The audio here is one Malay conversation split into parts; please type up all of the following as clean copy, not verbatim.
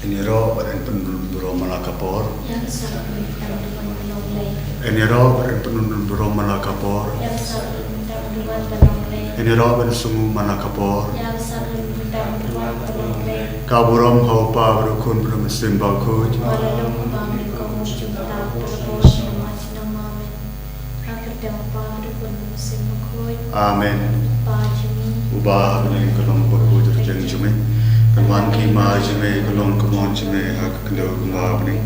Eniro beren penunduro malakapor. Eniro beren penunduro malakapor. Eniro beren sungu malakapor. Kaburam haupa berukun belum sembah kuj. Amen. Ubah bening kelong berkuj terjeng cumi. Kalwan ki majme kalon kamon cime hak kendo kumba bening.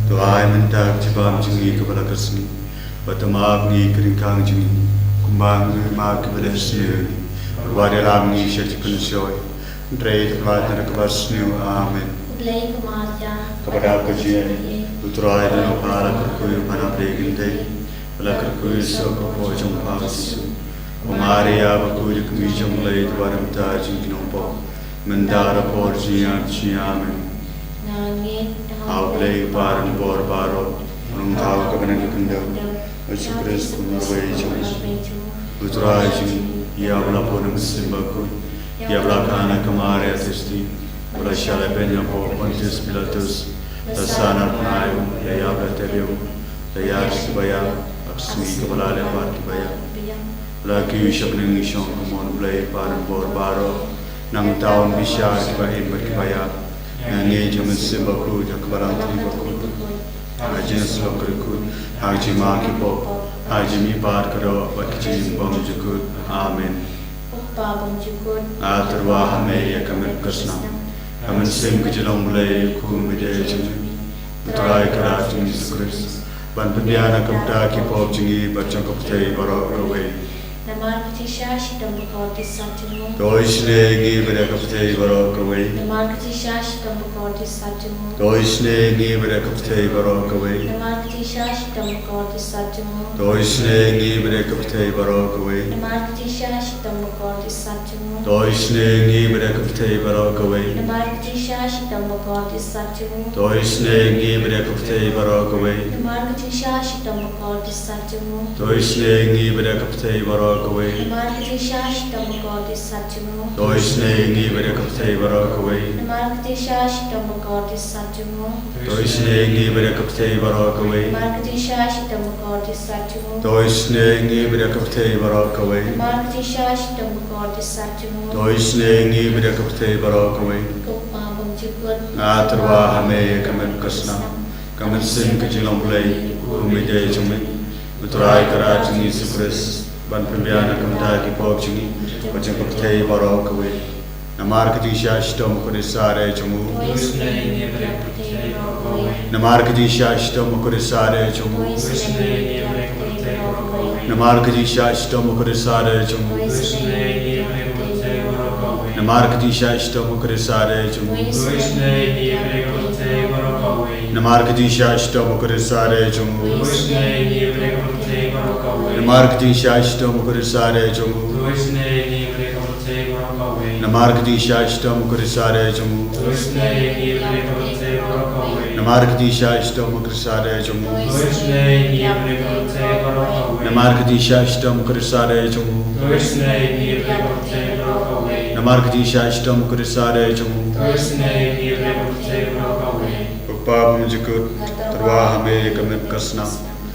Doa mentak cibam cingi kepala kesni. Batamab ni keringkang cingi. Kumbang ma kepala sini. Berwadalam ni syarjikun syoy. Dray kepada kebasniu. Amen. Kepada kajian uturai dan para kerkuyu mana preginte. Pala kerkuyu soko pojong pagsisu. Umaria bakuyu kemijong lay tuaram tajing kinompo. Mendara porjian ciamen. Aulay paran bor baro. Nung tau kebenan kekendau. Ucipres kumurway jom. Uturai jing. Ia belapun mesimbaku. Ia belakana kemari asisti. Bela syala benya po Pontius Pilatus. Tasana penayu. Ia berteriu. Ia sebaya. Aksmi kepala lebar kebaya. Lagi usap nengisong kumon belai paran bor baro. Nang tahun bisyar kibahim berkibaya. Nangi jaman simbaku jak barang tibaku. Haji naslok kerikut. Haji maa kipo. Haji mi par karo bakji bam jukut. Amen. Atarwa hame ya kamen kersna. Kamen sim kejelang mulai kum bidaya jemi. Uturai kerat jemi Yesus Kristus. Ban pendiana kemta kipo jengi bacang koptei barok rawai. Namar ketisha shitam bukoti satjumu. Doisne ngi bere kaptei barok rawai. Namar ketisha shitam bukoti satjumu. Doisne ngi bere kaptei barok rawai. Namar ketisha shitam bukoti satjumu. Doisne ngi bere kaptei barok rawai. Namar ketisha shitam bukoti satjumu. Doisne ngi bere kaptei barok rawai. Namar ketisha shitam bukoti satjumu. Doisne ngi bere kaptei barok rawai. Namar ketisha shitam bukoti satjumu. Doisne ngi bere kaptei barok rawai. Namar ketisha shitam bukoti satjumu. Doisne ngi bere kaptei barok rawai. Namar ketisha shitam bukoti satjumu. Doisne ngi bere kaptei barok rawai. Namar ketisha shitam bukoti satjumu. Doisne ngi bere kaptei barok rawai. Namar ketisha shitam bukoti satjumu. Doisne ngi bere kaptei barok rawai. Kupa benjukut. Atarwa hame kamen kasna. Kamen sim kejelang mulai kumidaya jemi. Uturai kerat jengi Yesus Kristus. Ban pembiana kemta kipo jengi. Bacang kaptei barok rawai. Namar ketisha shitam kurisare jemu. Namar ketisha shitam kurisare jemu. Namar ketisha shitam kurisare jemu. Namar ketisha shitam kurisare jemu. Namar ketisha shitam kurisare jemu. Namar ketisha shitam kurisare jemu. Namar ketisha shitam kurisare jemu. Namar ketisha shitam kurisare jemu. Namar ketisha shitam kurisare jemu. Namar ketisha shitam kurisare jemu. Upah menjukut terwa hame kamen kasna.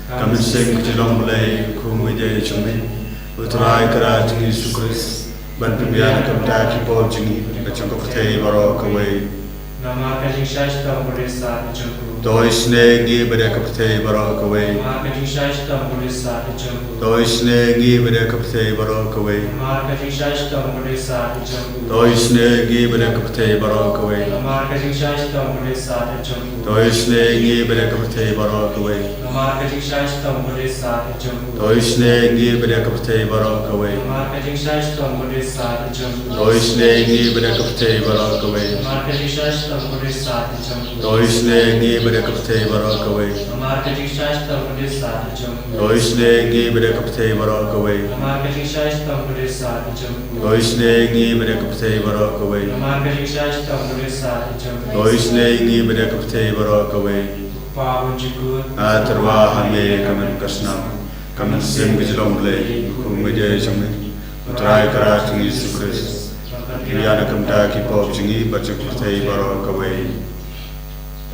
Kamen sing kejelang mulai kumidaya jemi. Uturai kerat jengi Yesus Kristus. Ban pembiana kemta kipo jengi. Bacang koptei barok rawai. Namar ketisha shitam kurisare jemu. Doisne ngi bere kaptei barok rawai. Namar ketisha shitam kurisare jemu. Doisne ngi bere kaptei barok rawai. Namar ketisha shitam kurisare jemu. Doisne ngi bere kaptei barok rawai. Namar ketisha shitam kurisare jemu. Doisne ngi bere kaptei barok rawai. Namar ketisha shitam kurisare jemu. Doisne ngi bere kaptei barok rawai. Namar ketisha shitam kurisare jemu. Doisne ngi bere kaptei barok rawai. Namar ketisha shitam kurisare jemu. Doisne ngi bere kaptei barok rawai. Namar ketisha shitam kurisare jemu. Doisne ngi bere kaptei barok rawai. Namar ketisha shitam kurisare jemu. Doisne ngi bere kaptei barok rawai. Namar ketisha shitam kurisare jemu. Doisne ngi bere kaptei barok rawai. Upah benjukut. Atarwa hame kamen kasna. Kamen sim kejelang mulai kumidaya jemi. Uturai kerat jengi Yesus Kristus. Pembiana kemta kipo jengi bacang kaptei barok rawai.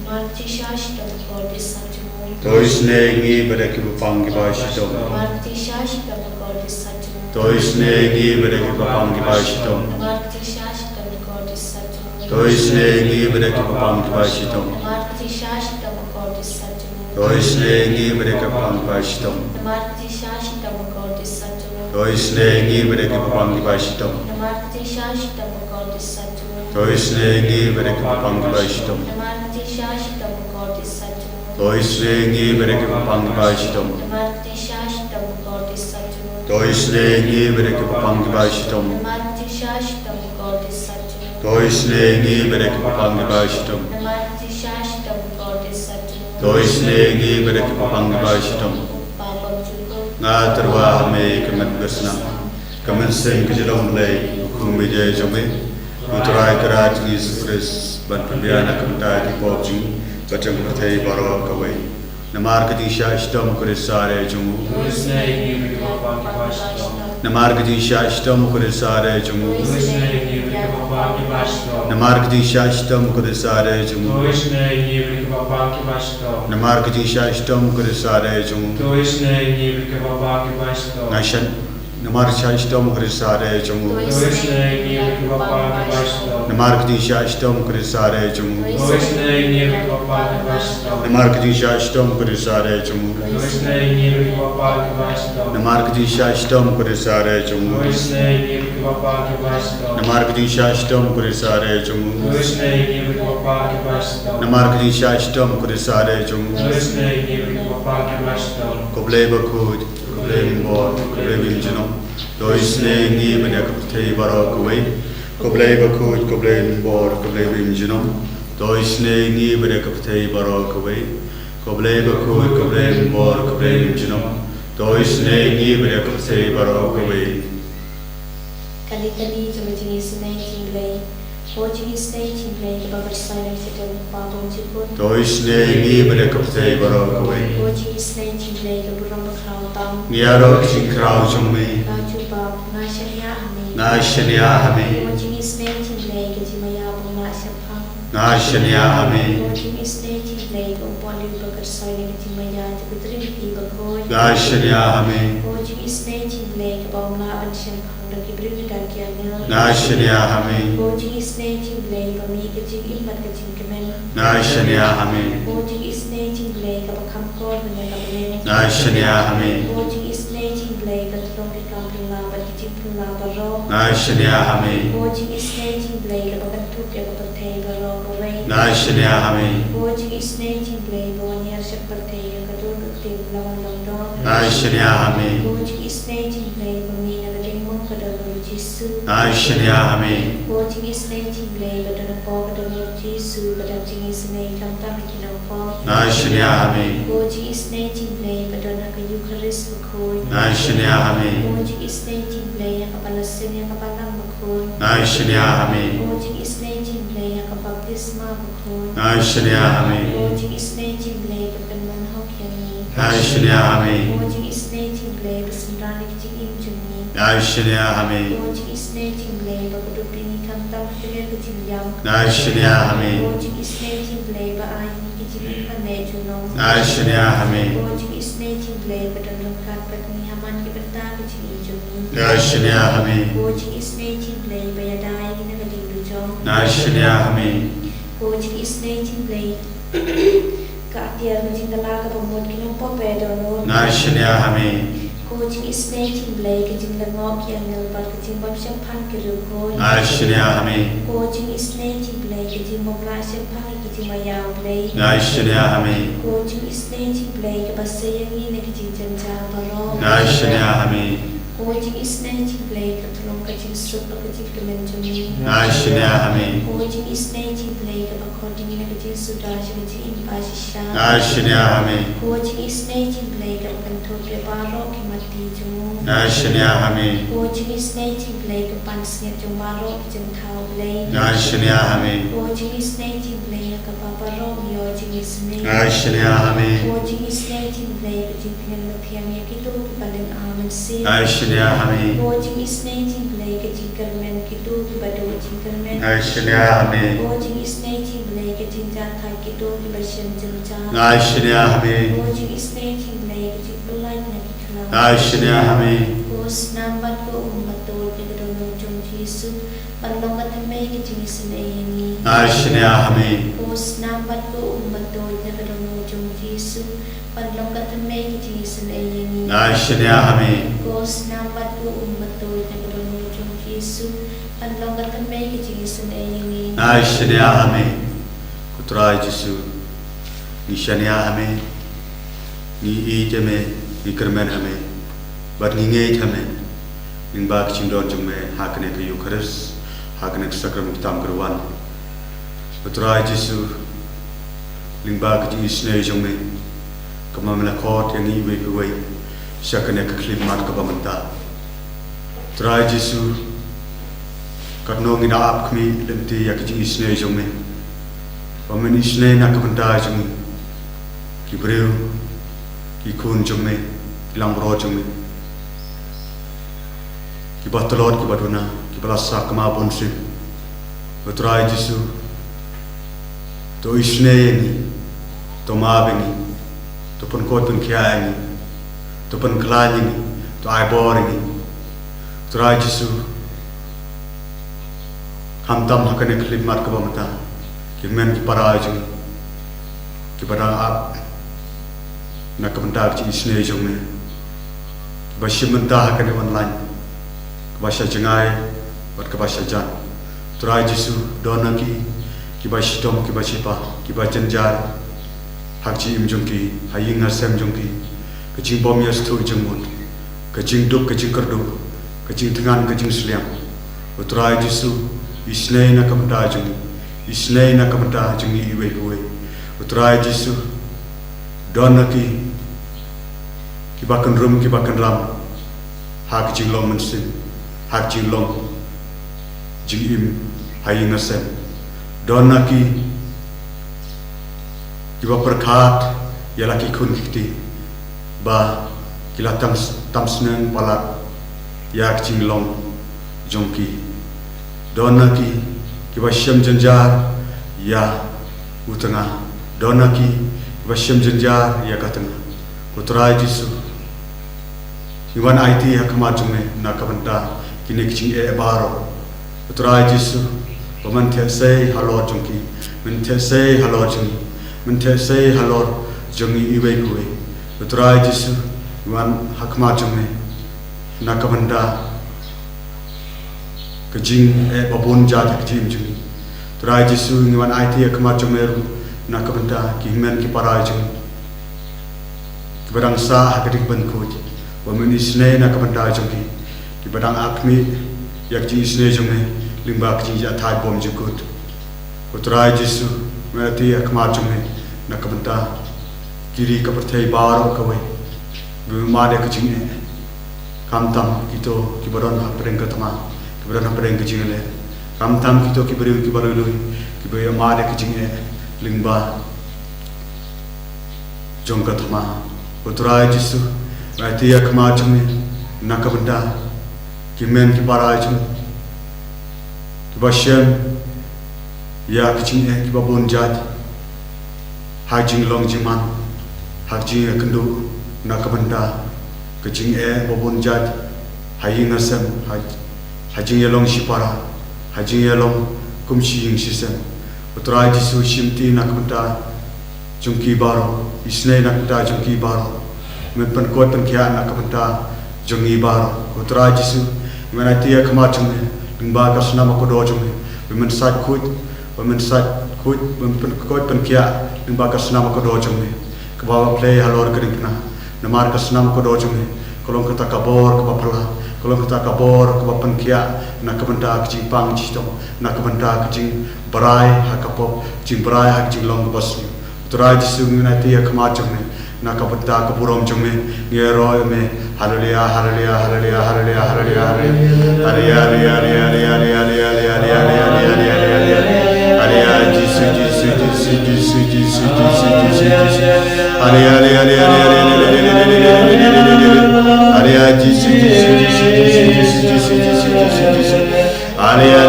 Marti shashtam kordi satchmo. Toisne ngi bereki bapang kibashito. Marti shashtam kordi satchmo. Toisne ngi bereki bapang kibashito. Marti shashtam kordi satchmo. Toisne ngi bereki bapang kibashito. Marti shashtam kordi satchmo. Toisne ngi bereki bapang kibashito. Marti shashtam kordi satchmo. Toisne ngi bereki bapang kibashito. Marti shashtam kordi satchmo. Toisne ngi bereki bapang kibashito. Marti shashtam kordi satchmo. Toisne ngi bereki bapang kibashito. Marti shashtam kordi satchmo. Toisne ngi bereki bapang kibashito. Marti shashtam kordi satchmo. Toisne ngi bereki bapang kibashito. Marti shashtam kordi satchmo. Toisne ngi bereki bapang kibashito. Babam juga. Nga terwa me kemet bersna. Kemen sing kejelong lay kumide jome. Utrai kerat Yesus Kristus ban pembiana kemta di popjing bacang pertai baro kawai. Namar kedisha istam kurisare jumu. Toisne ngi bereki bapang kibashito. Namar kedisha istam kurisare jumu. Toisne ngi bereki bapang kibashito. Namar kedisha istam kurisare jumu. Toisne ngi bereki bapang kibashito. Namar kedisha istam kurisare jumu. Toisne ngi bereki bapang kibashito. Nashan namar kedisha istam kurisare jumu. Toisne ngi bereki bapang kibashito. Namar kedisha istam kurisare jumu. Toisne ngi bereki bapang kibashito. Namar kedisha istam kurisare jumu. Toisne ngi bereki bapang kibashito. Namar kedisha istam kurisare jumu. Toisne ngi bereki bapang kibashito. Namar kedisha istam kurisare jumu. Toisne ngi bereki bapang kibashito. Namar kedisha istam kurisare jumu. Toisne ngi bereki bapang kibashito. Koble bakud, koble mbor, koble binjino. Toisne ngi bedak pertai baro kawai. Koble bakud, koble mbor, koble binjino. Toisne ngi bedak pertai baro kawai. Koble bakud, koble mbor, koble binjino. Toisne ngi bedak pertai baro kawai. Kali-kali cuma jenis naik cinglai. Oh jenis naik cinglai kita bersama kita babam juga. Toisne ngi bedak pertai baro kawai. Oh jenis naik cinglai kita burung berkerautan. Ngiaro kingkrau jumi. Kaju bab nasihatnya kami. Nashanya hame. Oh jenis naik cinglai kita maya bung nasihat. Nashanya hame. Oh jenis naik cinglai kita boleh bersama kita maya kita terima berkoi. Nashanya hame. Oh jenis naik cinglai kita bung nasihat dan kita beri dakiannya. Nashanya hame. Oh jenis naik cinglai kami kecil imat kecil kemen. Nashanya hame. Oh jenis naik cinglai kita kamkor dengan kita. Nashanya hame. Oh jenis naik cinglai kita tolong di kampung labat kecil pun labat roh. Nashanya hame. Oh jenis naik cinglai kita bentuk ya kita pertai baroh kawai. Nashanya hame. Oh jenis naik cinglai bawanya harus pertai ya kita pertai lawan dong. Nashanya hame. Oh jenis naik cinglai kami nak demo kada Yesus. Nashanya hame. Oh jenis naik cinglai kada nampo kada Yesus kada jenis naik kantang kita nampo. Nashanya hame. Oh jenis naik cinglai kada nak Eucharis berkoi. Nashanya hame. Oh jenis naik cinglai yang kepala sen yang kepala berkoi. Nashanya hame. Oh jenis naik cinglai yang kebaptisma berkoi. Nashanya hame. Oh jenis naik cinglai kepenuhan hok yang ni. Nashanya hame. Oh jenis naik cinglai besendrani kecil injuni. Nashanya hame. Oh jenis naik cinglai berkeduk ini kantang kecil kecil yang. Nashanya hame. Oh jenis naik cinglai berayu kecil pandai junong. Nashanya hame. Oh jenis naik cinglai berdendungkan petni haman kibenta kecil injuni. Nashanya hame. Oh jenis naik cinglai bayadai kena keding dujong. Nashanya hame. Oh jenis naik cinglai keatiar mencintalah kepemut kinumpo pedono. Nashanya hame. Oh jenis naik cinglai kecil lengok yang ngelbat kecil bab sempan kerukoi. Nashanya hame. Oh jenis naik cinglai kecil membela sempan kecil mayau play. Nashanya hame. Oh jenis naik cinglai kebasa yang ini kecil jenjang baro. Nashanya hame. Oh jenis naik cinglai ketolong kecil sup kecil kemenjuni. Nashanya hame. Oh jenis naik cinglai kebakor dingin kecil sudah kecil impasisha. Nashanya hame. Oh jenis naik cinglai kebentuk kebaro mati jemu. Nashanya hame. Oh jenis naik cinglai kepansnya jembaro jentau play. Nashanya hame. Oh jenis naik cinglai kepaparo yo jenis naik. Nashanya hame. Oh jenis naik cinglai kejimpinan latihan yang itu paling aman sih. Nashanya hame. Oh jenis naik cinglai kejingkermen itu kepada jingkermen. Nashanya hame. Oh jenis naik cinglai kejinjat kaki do ki bashan jilcha Ashnya hame ko jing isne jing lai ki jing bulai na ki khala Ashnya hame ko snambat ko ummato ki do no jong jisu panlong ka thame ki jing isne ni Ashnya hame ko snambat ko ummato ki do no jong jisu panlong ka thame ki jing isne ni Ashnya hame ko snambat ko ummato ki do no jong jisu panlong ka thame ki jing isne ni Ashnya hame Kutra Jisu Nishanya hame Ni eat hame Ni kermen hame But ni ngate hame Ning bak chimdon jume Hakane ke Eucharis Hakane ke sakram kitam kerwan Kutra Jisu Ning bak ji isne jume Kamamla kot yang iwe kuwe Syakane ke klimat kabamanta Kutra Jisu Katno ngina ap kmi lemti yak ji isne jume Paman isne na kabanta jume Ki breu Ki kun jume Ki lambro jume Ki batalot ki baduna Ki balasa kama bonsi Utrai Jisu To isne ni To mabini To pun kot pun kia ni To pun kelani ni To aibor ni Utrai Jisu Hamtam hakane klip mat kabamata Ki men ki paraj Ki barang ap Na kabanta ki isne jume Ki bashimanta hakane online Ki basha jengai Wat ki basha jan Turai Jisu dona ki bashitom ki bashipa Ki bajanjar Hak ji im jungki Haying hasem jungki Ki jing bom yas tu jengmut Ki jing dup ki jing kerduk Ki jing tengan ki jing seliam Turai Jisu Isnei na kabanta jungi Isnei na kabanta jungi iwe kuwe Utrai Jisu Dona ki bakan rum ki bakan ram Hak jing long mensin Hak jing long Jing im hayi ngasem Dona ki ba perkat Yala ki kun kiti Ba kila tamsnen palat Yak jing long Jongki Dona ki ba syam janjar Ya utengah Dona ki ba syam janjar Ya katengah Utrai Jisu Iwan IT hakama jume Na kabanta Kini kiching baro Utrai Jisu Paman tesei halor jungki Men tesei halor jungi Men tesei halor jungi iwe kuwe Utrai Jisu Iwan hakama jume Na kabanta Kejing babun jat kejim jungi Turai Jisu ngiwan IT hakama jumeru Na kabanta ki himen ki parai jungi Ki badang sah hakadik bankuj Wamen isne na kabanta jungi Ki badang akmi Yak ji isne jungi Limba kejing jatai bom jukut Turai Jisu Merati hakama jungi Na kabanta Kiri kapertai baro kawai Bumade kejing Kamtam kito ki badon hak pereng katama Berana pereng kecing le, kamtam kita kiberi kibarului, kiberi amade kecing lingba, jongkat ma, Utrai Jisu, berarti ya kemacam ni, nak benda, kimen kibarai cum, kibasyam, ya kecing kibabun jad, hajing long jiman, hajing kendu, nak benda, kecing babun jad, hayi ngasem, Hajing yalong shipara, hajing yalong kumshi ying sisem. Utrai Jisu shimti nak benda jungki baro, isne nak benda jungki baro. Menpen kuat penkian nak benda jungki baro. Utrai Jisu, menati ya kemacam ni, lingba kasna makodo jungki. Mensan kuat, menpen kuat penkian lingba kasna makodo jungki. Kebawa play halor kering kena, namar kasna makodo jungki. Kalau kita kabor kebapala. Kalau kita kabor kebapan kia nak kebenda kecing pang citong nak kebenda kecing berai hakapop kecing berai hak kecing long kebas ni Utrai Jisu menati ya kemacam ni nak kebenda keburom jome ngeroi me haleluya haleluya haleluya haleluya haleluya haleluya haleluya Jisu Jisu Jisu Jisu Jisu Jisu Jisu haleluya Haleluya Jisu Jisu Jisu Jisu Jisu Jisu Jisu Jisu Haleluya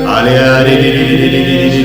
Haleluya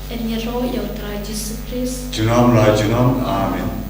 En je rooi jouw draai, Jesus Christus. Junam la junam, amen.